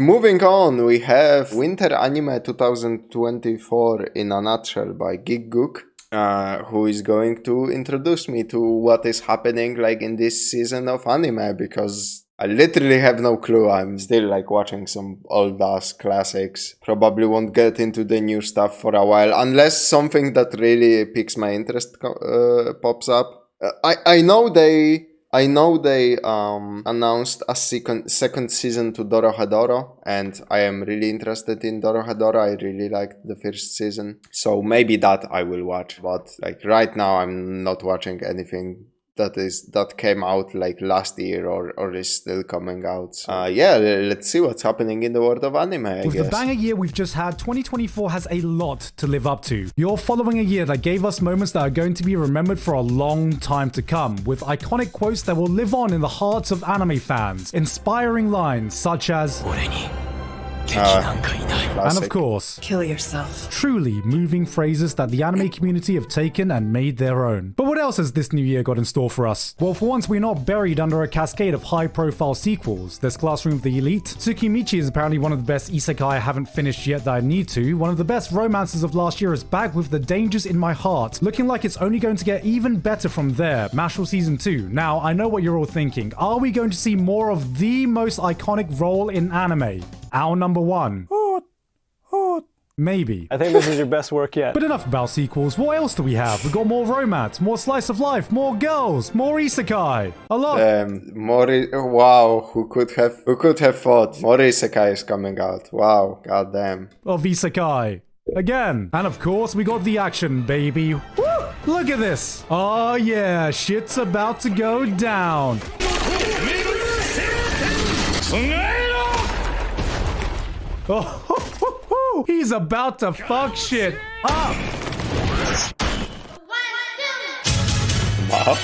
moving on, we have Winter Anime 2024 in a nutshell by Gigguk, who is going to introduce me to what is happening like in this season of anime, because I literally have no clue. I'm still like watching some old ass classics. Probably won't get into the new stuff for a while unless something that really piques my interest pops up. I know they announced a second season to Dorohedoro, and I am really interested in Dorohedoro. I really liked the first season, so maybe that I will watch. But like right now, I'm not watching anything that came out like last year or is still coming out. Yeah, let's see what's happening in the world of anime, I With guess. the banger year we've just had, 2024 has a lot to live up to. You're following a year that gave us moments that are going to be remembered for a long time to come, with iconic quotes that will live on in the hearts of anime fans, inspiring lines such as and of course, kill yourself. Truly moving phrases that the anime community have taken and made their own. But what else has this new year got in store for us? Well, for once, we're not buried under a cascade of high-profile sequels. There's Classroom of the Elite. Tsukimichi is apparently one of the best isekai I haven't finished yet that I need to. One of the best romances of last year is back with The Dangers in My Heart, looking like it's only going to get even better from there. Mashal Season 2. Now, I know what you're all thinking. Are we going to see more of the most iconic role in anime? Our number one. Maybe. I think this is your best work yet. But enough about sequels. What else do we have? We've got more romance, more slice of life, more girls, more isekai. A lot. Wow, who could have thought? More isekai is coming out. Wow, goddamn. Of isekai. Again. And of course, we got the action, baby. Woo! Look at this. Oh yeah, shit's about to go down. Oh, he's about to fuck shit up. Wow.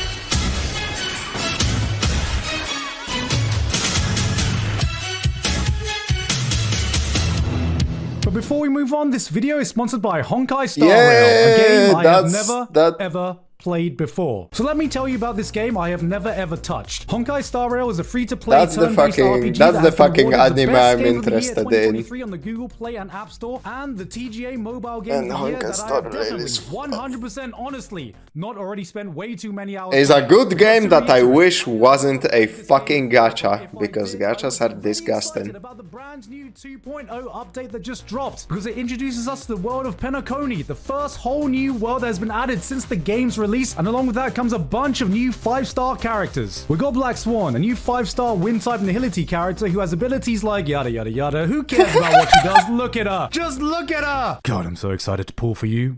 But before we move on, this video is sponsored by Honkai Star Rail, a game I have never ever played before. So let me tell you about this game I have never ever touched. Honkai Star Rail is a free-to-play turn-based RPG that's the fucking awarded anime I'm game of the year interested 2023 on the Google Play and App Store, and the TGA mobile game of the year that I have definitely 100% honestly not already spent way too many hours. It's a good game that I wish wasn't a fucking gacha, because gachas are disgusting. About the brand new 2.0 update that just dropped, because it introduces us to the world of Penacony, the first whole new world that has been added since the game's release, and along with that comes a bunch of new 5-star characters. We got Black Swan, a new 5-star wind-type Nihility character who has abilities like yada yada yada. Who cares about what she does? Look at her. Just look at her. God, I'm so excited to pull for you.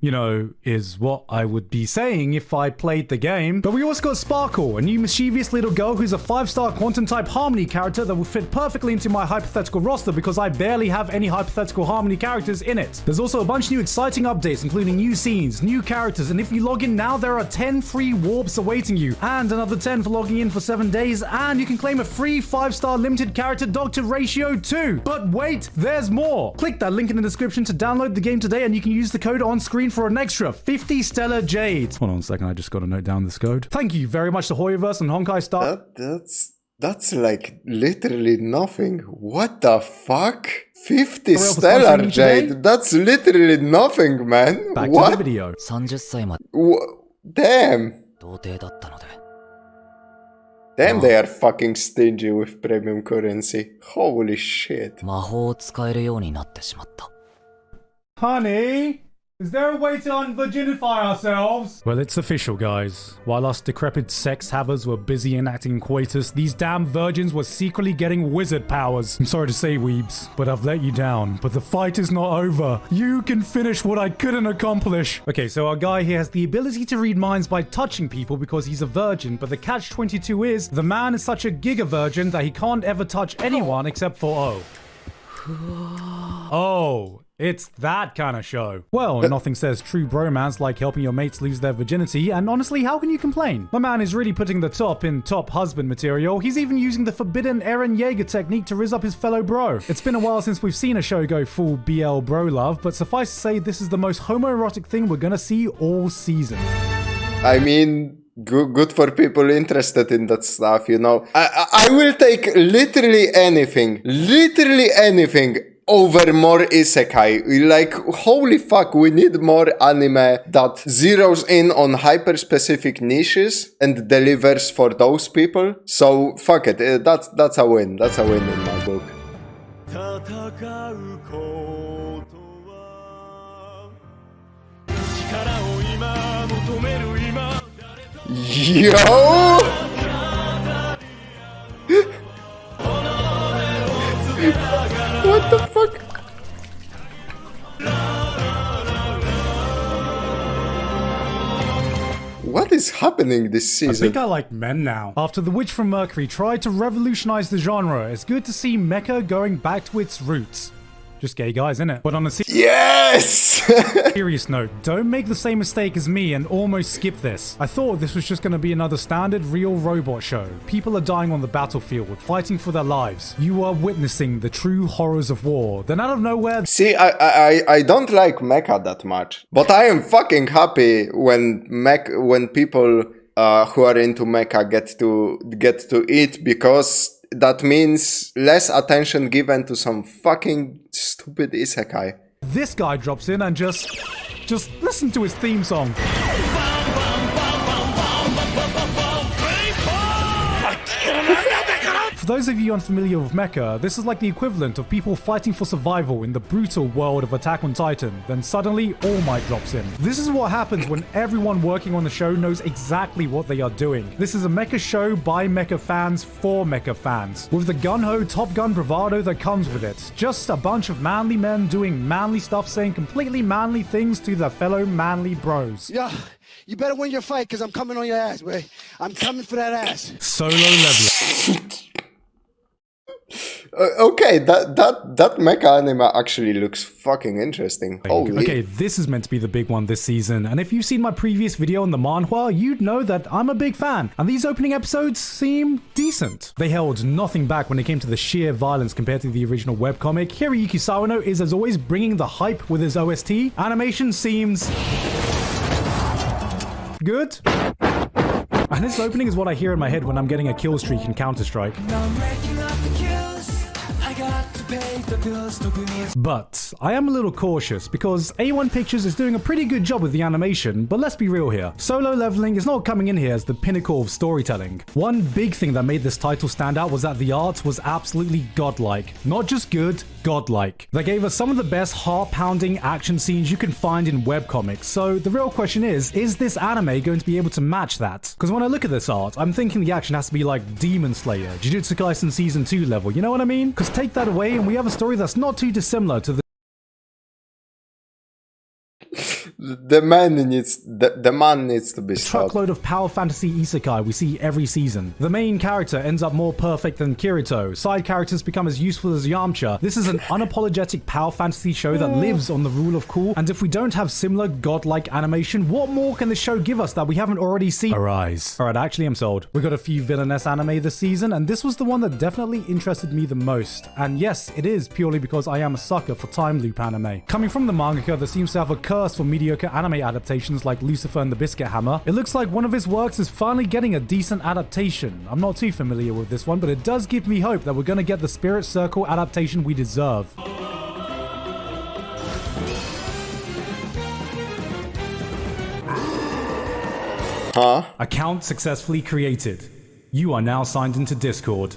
You know, is what I would be saying if I played the game. But we also got Sparkle, a new mischievous little girl who's a 5-star quantum-type Harmony character that will fit perfectly into my hypothetical roster because I barely have any hypothetical Harmony characters in it. There's also a bunch of new exciting updates, including new scenes, new characters, and if you log in now, there are 10 free warps awaiting you, and another 10 for logging in for 7 days, and you can claim a free 5-star limited character Dr. Ratio 2. But wait, there's more! Click that link in the description to download the game today, and you can use the code on screen for an extra 50 Stellar Jades. Hold on a second, I just got to note down this code. Thank you very much to Hoyoverse and Honkai Star. That's like literally nothing. What the fuck? 50 Stellar Jade? That's literally nothing, man. Back what? to the video. Damn. Damn, they are fucking stingy with premium currency. Holy shit. Honey, is there a way to unvirginify ourselves? Well, it's official, guys. While us decrepit sex havers were busy enacting coitus, these damn virgins were secretly getting wizard powers. I'm sorry to say, weebs, but I've let you down. But the fight is not over. You can finish what I couldn't accomplish. Okay, so our guy here has the ability to read minds by touching people because he's a virgin, but the catch-22 is, the man is such a giga virgin that he can't ever touch anyone except for Oh, it's that kind of show. Well, nothing says true bromance like helping your mates lose their virginity, and honestly, how can you complain? My man is really putting the top in top husband material. He's even using the forbidden Eren Yeager technique to rizz up his fellow bro. It's been a while since we've seen a show go full BL bro love, but suffice to say, this is the most homoerotic thing we're gonna see all season. I mean, Good for people interested in that stuff, you know. I will take literally anything over more isekai. Like, holy fuck, we need more anime that zeroes in on hyper-specific niches and delivers for those people. So, fuck it, that's a win. That's a win in my book. Yo! What the fuck? What is happening this season? I think I like men now. After The Witch from Mercury tried to revolutionize the genre, it's good to see mecha going back to its roots. Just gay guys, innit? But on a yes! serious note, don't make the same mistake as me and almost skip this. I thought this was just going to be another standard real robot show. People are dying on the battlefield, fighting for their lives. You are witnessing the true horrors of war. Then out of nowhere... See, I don't like mecha that much. But I am fucking happy when people who are into mecha get to eat, because that means less attention given to some fucking stupid isekai. This guy drops in and just listen to his theme song. For those of you unfamiliar with mecha, this is like the equivalent of people fighting for survival in the brutal world of Attack on Titan. Then suddenly, All Might drops in. This is what happens when everyone working on the show knows exactly what they are doing. This is a mecha show by mecha fans for mecha fans, with the gun-ho Top Gun bravado that comes with it. Just a bunch of manly men doing manly stuff, saying completely manly things to their fellow manly bros. Yeah, you better win your fight, because I'm coming on your ass, boy. I'm coming for that ass. Solo leveling. Okay, that mecha anime actually looks fucking interesting. Holy. Okay, this is meant to be the big one this season, and if you've seen my previous video on the manhwa, you'd know that I'm a big fan, and these opening episodes seem decent. They held nothing back when it came to the sheer violence compared to the original webcomic. Hiroyuki Sawano is, as always, bringing the hype with his OST. Animation seems... good. And this opening is what I hear in my head when I'm getting a kill streak in Counter-Strike. But I am a little cautious because A1 Pictures is doing a pretty good job with the animation, but let's be real here. Solo Leveling is not coming in here as the pinnacle of storytelling. One big thing that made this title stand out was that the art was absolutely godlike. Not just good, godlike. They gave us some of the best heart-pounding action scenes you can find in webcomics, so the real question is this anime going to be able to match that? Because when I look at this art, I'm thinking the action has to be like Demon Slayer, Jujutsu Kaisen Season 2 level, you know what I mean? Because take that away and we have a story that's not too dissimilar to the The man needs to be stopped. Truckload of power fantasy isekai we see every season. The main character ends up more perfect than Kirito. Side characters become as useful as Yamcha. This is an unapologetic power fantasy show that lives on the rule of cool. And if we don't have similar godlike animation, what more can the show give us that we haven't already seen? Arise. Alright, actually I'm sold. We got a few villainess anime this season, and this was the one that definitely interested me the most. And yes, it is purely because I am a sucker for time loop anime. Coming from the mangaka that seems to have a curse for mediocre anime adaptations like Lucifer and the Biscuit Hammer, it looks like one of his works is finally getting a decent adaptation. I'm not too familiar with this one, but it does give me hope that we're gonna get the Spirit Circle adaptation we deserve. Huh? Account successfully created. You are now signed into Discord.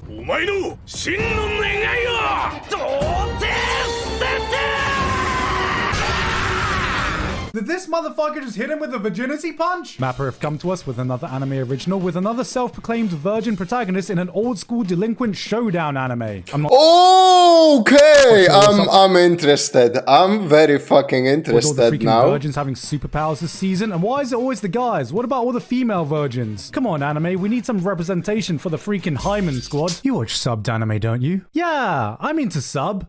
Did this motherfucker just hit him with a virginity punch? Mapper have come to us with another anime original with another self-proclaimed virgin protagonist in an old-school delinquent showdown anime. I'm not... Okay, I'm interested. I'm very fucking interested all the freaking now. Virgins having superpowers this season, and why is it always the guys? What about all the female virgins? Come on, anime, we need some representation for the freaking Hyman squad. You watch subbed anime, don't you? Yeah, I'm into sub.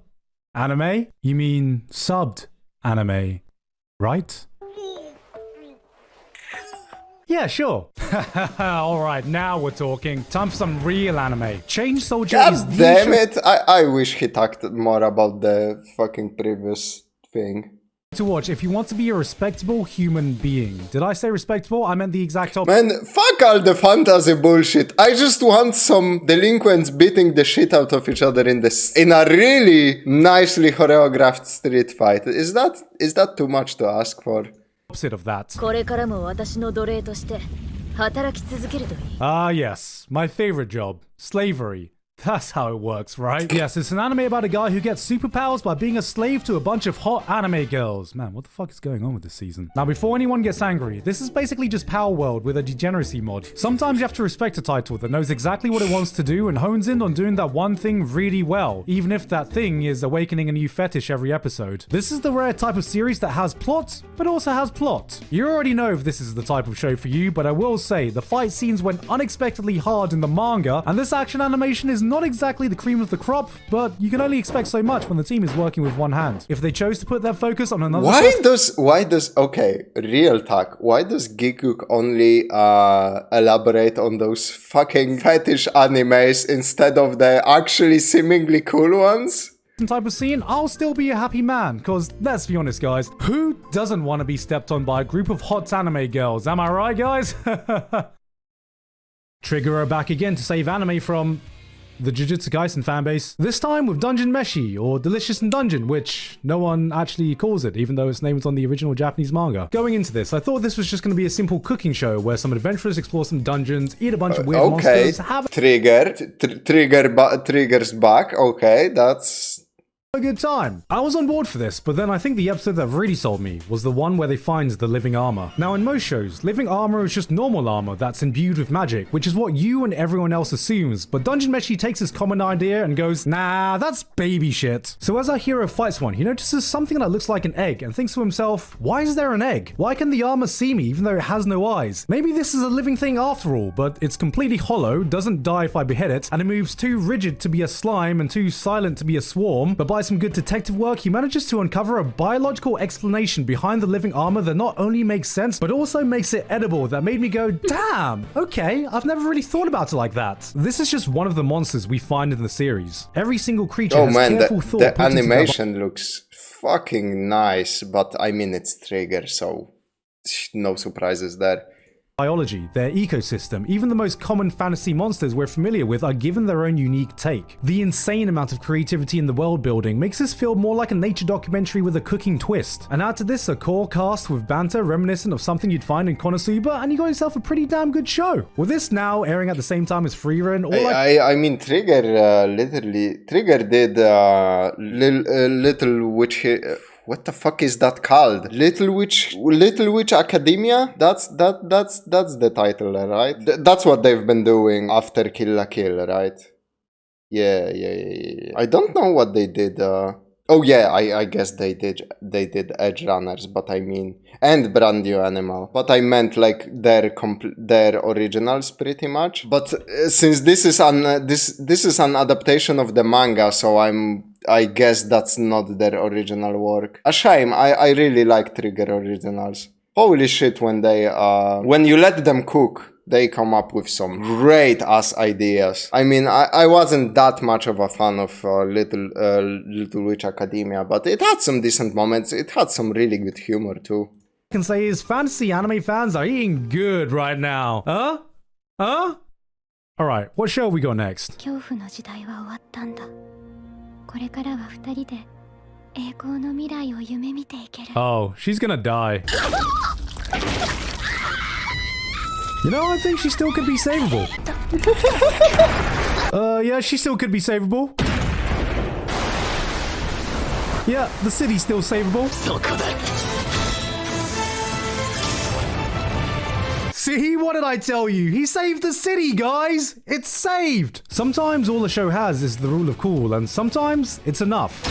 Anime? You mean subbed anime, right? Yeah, sure. Alright, now we're talking. Time for some real anime. Change Soldier is God the damn show it! I wish he talked more about the fucking previous thing. to watch if you want to be a respectable human being. Did I say respectable? I meant the exact opposite. Man, fuck all the fantasy bullshit. I just want some delinquents beating the shit out of each other in a really nicely choreographed street fight. Is that too much to ask for? Opposite of that. これからも私の奴隷として働き続けるといい。 Ah, yes. My favorite job. Slavery. That's how it works, right? Yes, it's an anime about a guy who gets superpowers by being a slave to a bunch of hot anime girls. Man, what the fuck is going on with this season? Now, before anyone gets angry, this is basically just Power World with a degeneracy mod. Sometimes you have to respect a title that knows exactly what it wants to do and hones in on doing that one thing really well, even if that thing is awakening a new fetish every episode. This is the rare type of series that has plot, but also has plot. You already know if this is the type of show for you, but I will say, the fight scenes went unexpectedly hard in the manga, and this action animation is not exactly the cream of the crop, but you can only expect so much when the team is working with one hand. If they chose to put their focus on another... Okay, real talk. Why does Gigguk only elaborate on those fucking fetish animes instead of the actually seemingly cool ones? Type of scene, I'll still be a happy man, cause let's be honest guys, who doesn't want to be stepped on by a group of hot anime girls, am I right guys? Trigger are back again to save anime from the Jujutsu Kaisen fanbase. This time with Dungeon Meshi, or Delicious in Dungeon, which no one actually calls it, even though its name was on the original Japanese manga. Going into this, I thought this was just going to be a simple cooking show where some adventurers explore some dungeons, eat a bunch of weird monsters, have Triggers back. Okay, that's a good time. I was on board for this, but then I think the episode that really sold me was the one where they find the living armor. Now in most shows, living armor is just normal armor that's imbued with magic, which is what you and everyone else assumes, but Dungeon Meshi takes this common idea and goes, nah, that's baby shit. So as our hero fights one, he notices something that looks like an egg and thinks to himself, why is there an egg? Why can the armor see me even though it has no eyes? Maybe this is a living thing after all, but it's completely hollow, doesn't die if I behead it, and it moves too rigid to be a slime and too silent to be a swarm, but by some good detective work, he manages to uncover a biological explanation behind the living armor that not only makes sense, but also makes it edible that made me go, damn, okay, I've never really thought about it like that. This is just one of the monsters we find in the series. Every single creature has careful thought. The animation looks fucking nice, but I mean it's Trigger, so no surprises there. Biology, their ecosystem, even the most common fantasy monsters we're familiar with are given their own unique take. The insane amount of creativity in the world building makes this feel more like a nature documentary with a cooking twist. And add to this a core cast with banter reminiscent of something you'd find in Konosuba, and you got yourself a pretty damn good show. With this now airing at the same time as Freerun, I mean Trigger did Little Witch. What the fuck is that called? Little Witch Academia? That's the title, right? That's what they've been doing after Kill la Kill, right? Yeah. I don't know what they did. Oh yeah, I guess they did Edge Runners, but I mean, and Brand New Animal. But I meant like their originals pretty much. But since this is an adaptation of the manga, so I guess that's not their original work. A shame. I really like Trigger originals. Holy shit, when you let them cook, they come up with some great ass ideas. I mean, I wasn't that much of a fan of Little Witch Academia, but it had some decent moments. It had some really good humor too. I can say is fantasy anime fans are eating good right now. Huh? Alright, what show we got next? 恐怖の時代は終わったんだ。これからは二人で栄光の未来を夢見ていける。 Oh, she's gonna die. You know, I think she still could be savable. Yeah, she still could be savable. Yeah, the city's still savable. See, what did I tell you? He saved the city, guys! It's saved! Sometimes all the show has is the rule of cool, and sometimes it's enough.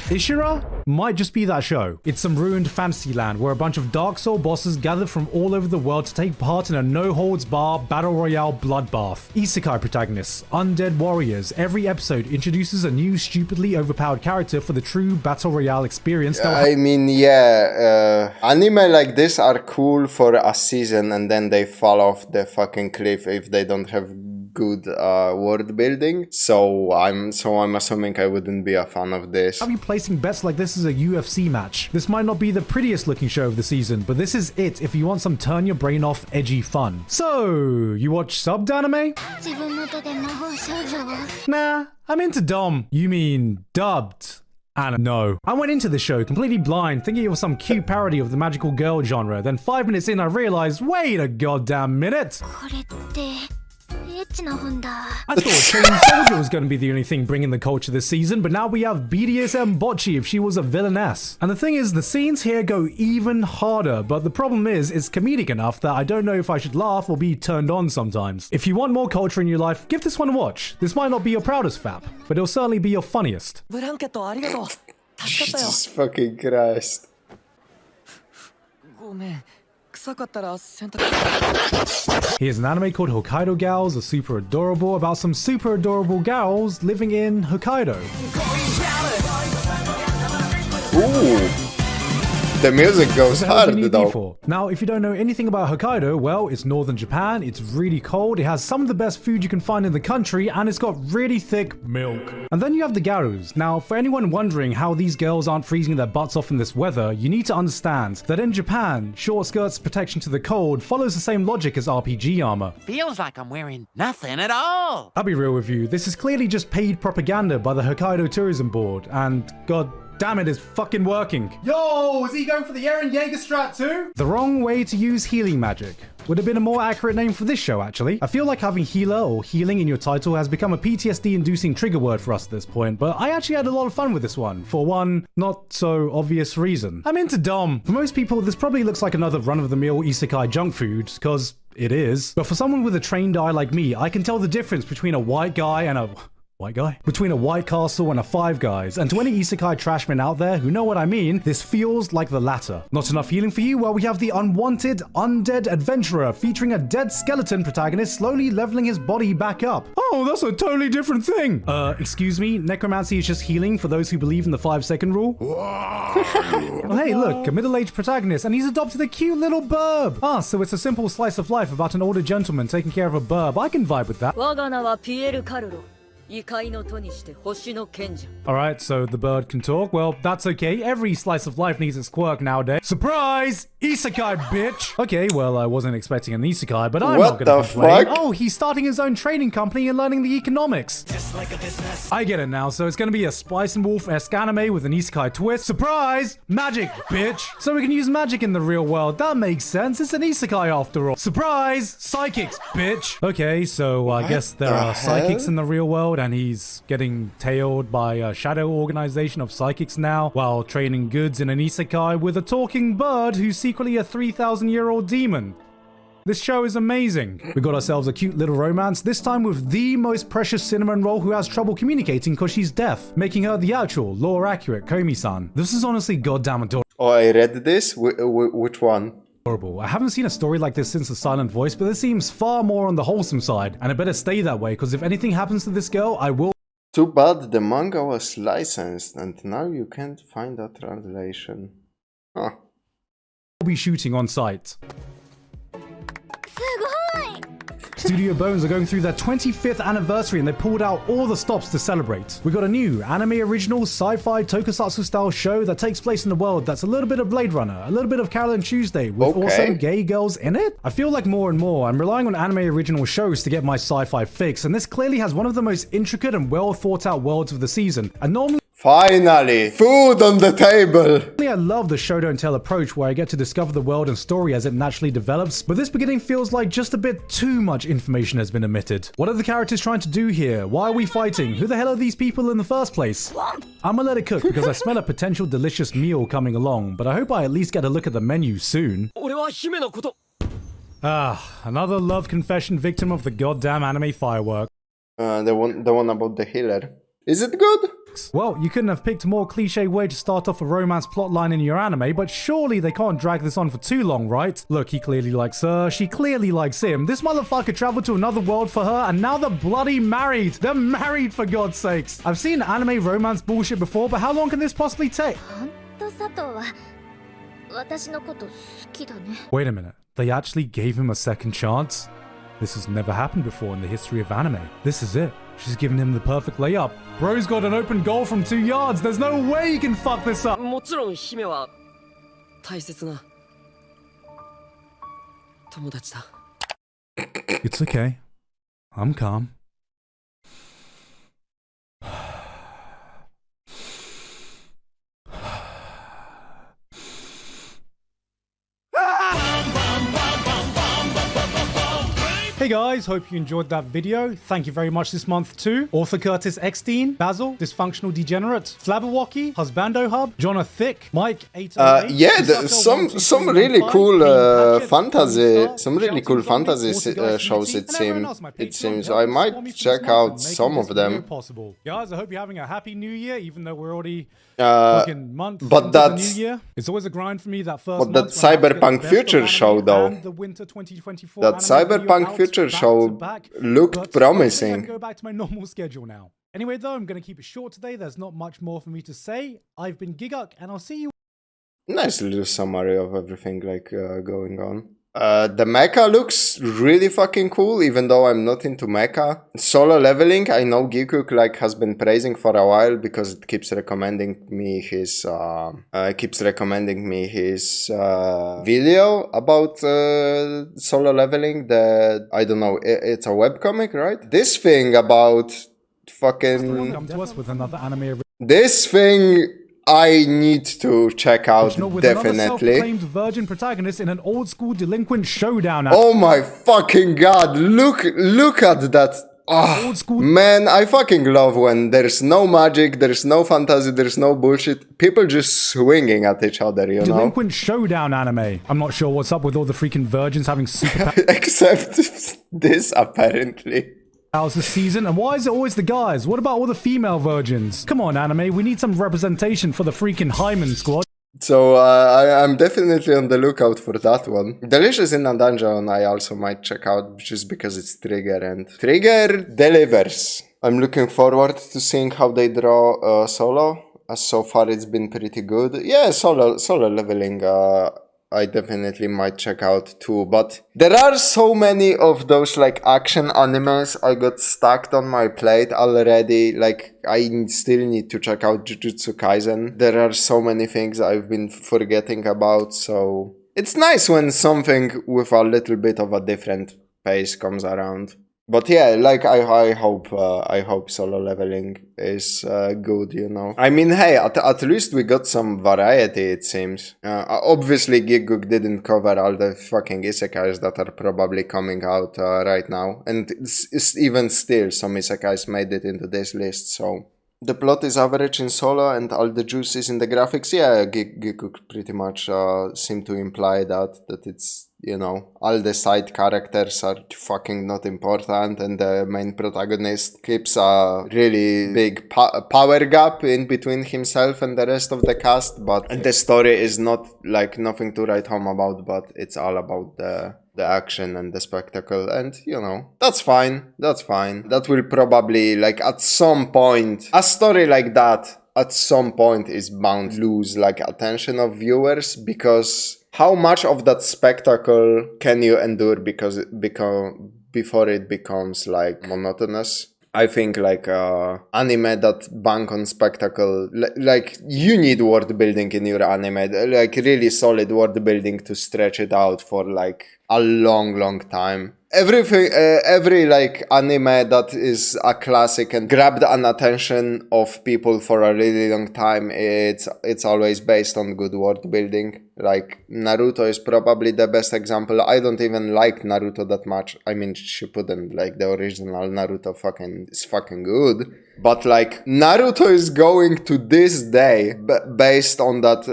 Ishira might just be that show. It's some ruined fantasy land where a bunch of Dark Soul bosses gather from all over the world to take part in a no-holds-bar battle royale bloodbath. Isekai protagonists, undead warriors, every episode introduces a new stupidly overpowered character for the true battle royale experience. I mean, yeah, anime like this are cool for a season and then they fall off the fucking cliff if they don't have good world building. So I'm assuming I wouldn't be a fan of this. I'll be placing bets like this is a UFC match. This might not be the prettiest looking show of the season, but this is it if you want some turn your brain off edgy fun. So, you watch subbed anime? 自分の手で魔法少女を Nah, I'm into dom. You mean dubbed? And no. I went into the show completely blind, thinking it was some cute parody of the magical girl genre. Then 5 minutes in, I realized, wait a goddamn minute. これってエッチな本だ I thought Chain Soldier was going to be the only thing bringing the culture this season, but now we have BDSM Bocce if she was a villainess. And the thing is, the scenes here go even harder, but the problem is, it's comedic enough that I don't know if I should laugh or be turned on sometimes. If you want more culture in your life, give this one a watch. This might not be your proudest fap, but it'll certainly be your funniest. ブランケットありがとう。助かったよ。 Jesus fucking Christ. ごめん。臭かったら洗濯。 Here's an anime called Hokkaido Gals are super adorable about some super adorable gals living in Hokkaido. Ooh. The music goes What the hell do you hard need though. me for? Now, if you don't know anything about Hokkaido, well, it's northern Japan, it's really cold, it has some of the best food you can find in the country, and it's got really thick milk. And then you have the Garus. Now, for anyone wondering how these girls aren't freezing their butts off in this weather, you need to understand that in Japan, short skirts protection to the cold follows the same logic as RPG armor. Feels like I'm wearing nothing at all. I'll be real with you, this is clearly just paid propaganda by the Hokkaido Tourism Board, and god damn it, it's fucking working. Yo, is he going for the Eren Jaeger strat too? The wrong way to use healing magic. Would have been a more accurate name for this show, actually. I feel like having healer or healing in your title has become a PTSD-inducing trigger word for us at this point, but I actually had a lot of fun with this one, for one not so obvious reason. I'm into dom. For most people, this probably looks like another run-of-the-mill isekai junk food, cause it is. But for someone with a trained eye like me, I can tell the difference between a white guy and a... White guy? Between a White Castle and a Five Guys. And to any isekai trashmen out there who know what I mean, this feels like the latter. Not enough healing for you? Well, we have the unwanted, undead adventurer featuring a dead skeleton protagonist slowly leveling his body back up. Oh, that's a totally different thing. Excuse me? Necromancy is just healing for those who believe in the 5-second rule? Well, hey, look, a middle-aged protagonist, and he's adopted a cute little burb. Ah, so it's a simple slice of life about an older gentleman taking care of a burb. I can vibe with that. 我が名はピエール・カルロ異界の都にして星の賢者 Alright, so the bird can talk. Well, that's okay. Every slice of life needs its quirk nowadays. Surprise! Isekai, bitch! Okay, well, I wasn't expecting an isekai, but I'm What not gonna the complain. fuck? Oh, he's starting his own trading company and learning the economics. Just like a business. I get it now. So it's gonna be a Spice and Wolf-esque anime with an isekai twist. Surprise! Magic, bitch! So we can use magic in the real world. That makes sense. It's an isekai after all. Surprise! Psychics, bitch! Okay, so I guess there the are psychics hell? in the real world, and he's getting tailed by a shadow organization of psychics now, while trading goods in an isekai with a talking bird who's secretly a 3,000-year-old demon. This show is amazing. We got ourselves a cute little romance, this time with the most precious cinnamon roll who has trouble communicating because she's deaf, making her the actual, lore-accurate Komi-san. This is honestly goddamn adorable. Oh, I read this? Which one? I haven't seen a story like this since The Silent Voice, but this seems far more on the wholesome side, and it better stay that way, because if anything happens to this girl, I will Too bad the manga was licensed and now you can't find a translation. Huh. be shooting on site. すごい Studio Bones are going through their 25th anniversary and they pulled out all the stops to celebrate. We got a new anime original sci-fi tokusatsu style show that takes place in a world that's a little bit of Blade Runner, a little bit of Carol and Tuesday, with also gay girls in it. I feel like more and more I'm relying on anime original shows to get my sci-fi fix, and this clearly has one of the most intricate and well thought out worlds of the season. And normally Finally! Food on the table! I love the show don't tell approach where I get to discover the world and story as it naturally develops, but this beginning feels like just a bit too much information has been omitted. What are the characters trying to do here? Why are we fighting? Who the hell are these people in the first place? I'ma let it cook because I smell a potential delicious meal coming along, but I hope I at least get a look at the menu soon. 俺は姫のこと Ah, another love confession victim of the goddamn anime firework. The one about the healer. Is it good? Well, you couldn't have picked a more cliche way to start off a romance plotline in your anime, but surely they can't drag this on for too long, right? Look, he clearly likes her, she clearly likes him. This motherfucker traveled to another world for her, and now they're bloody married. They're married, for God's sakes. I've seen anime romance bullshit before, but how long can this possibly take? ほんと佐藤は私のこと好きだね Wait a minute. They actually gave him a second chance? This has never happened before in the history of anime. This is it. She's given him the perfect layup. Bro's got an open goal from 2 yards. There's no way he can fuck this up. もちろん姫は大切な友達だ。 It's okay. I'm calm. Hey guys, hope you enjoyed that video. Thank you very much this month to Author Curtis Eckstein, Basil, Dysfunctional Degenerate, Flabberwocky, Husbando Hub, Jonah Thick, Mike 808. Yeah, some really cool fantasy, shows. It seems I might check out some of them. Guys, I hope you're having a happy New Year, even though we're already fucking month but into the that's New Year. It's always a grind for me that first but month. that Cyberpunk Future show though. The winter 2024 That anime video Cyberpunk out Future back show to back. looked But promising. I can go back to my normal schedule now. Anyway, though, I'm going to keep it short today. There's not much more for me to say. I've been Gigguk, and I'll see you. Nice little summary of everything going on. The mecha looks really fucking cool, even though I'm not into mecha. Solo leveling, I know Gigguk has been praising for a while because it keeps recommending me his video about solo leveling. I don't know, it's a webcomic, right? This thing about fucking Come to us with another anime. this thing I need to check out, With another definitely. self-proclaimed virgin protagonist in an old-school delinquent showdown. Oh my fucking god, look at that. Oh, Old school. man, I fucking love when there's no magic, there's no fantasy, there's no bullshit. People just swinging at each other, you know? Delinquent showdown anime. I'm not sure what's up with all the freaking virgins having superpowers Except this, apparently. this season, and why is it always the guys? What about all the female virgins? Come on, anime, we need some representation for the freaking Hyman squad. So I'm definitely on the lookout for that one. Delicious in a Dungeon I also might check out just because it's Trigger, and Trigger delivers. I'm looking forward to seeing how they draw solo. So far it's been pretty good. Yeah, solo leveling I definitely might check out too, but there are so many of those action animes I got stacked on my plate already. I still need to check out Jujutsu Kaisen. There are so many things I've been forgetting about, so it's nice when something with a little bit of a different pace comes around. But yeah, I hope solo leveling is good, you know. I mean, hey, at least we got some variety, it seems. Obviously, Gigguk didn't cover all the fucking isekais that are probably coming out right now. And it's even still, some isekais made it into this list, so... The plot is average in solo and all the juice is in the graphics. Yeah, Gigguk pretty much seem to imply that it's, you know, all the side characters are fucking not important and the main protagonist keeps a really big power gap in between himself and the rest of the cast, but the story is not nothing to write home about, but it's all about the action and the spectacle, and you know, that's fine. That will probably, at some point, a story like that at some point is bound to lose attention of viewers, because how much of that spectacle can you endure before it becomes monotonous? I think anime that bank on spectacle, you need world building in your anime, really solid world building to stretch it out for a long time. Every anime that is a classic and grabbed an attention of people for a really long time, it's always based on good world building. Naruto is probably the best example. I don't even like Naruto that much. I mean, Shippuden, the original Naruto is fucking good. But Naruto is going to this day based on that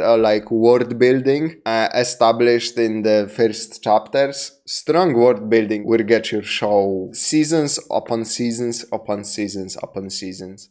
world building established in the first chapters. Strong world building will get your show seasons upon seasons upon seasons upon seasons.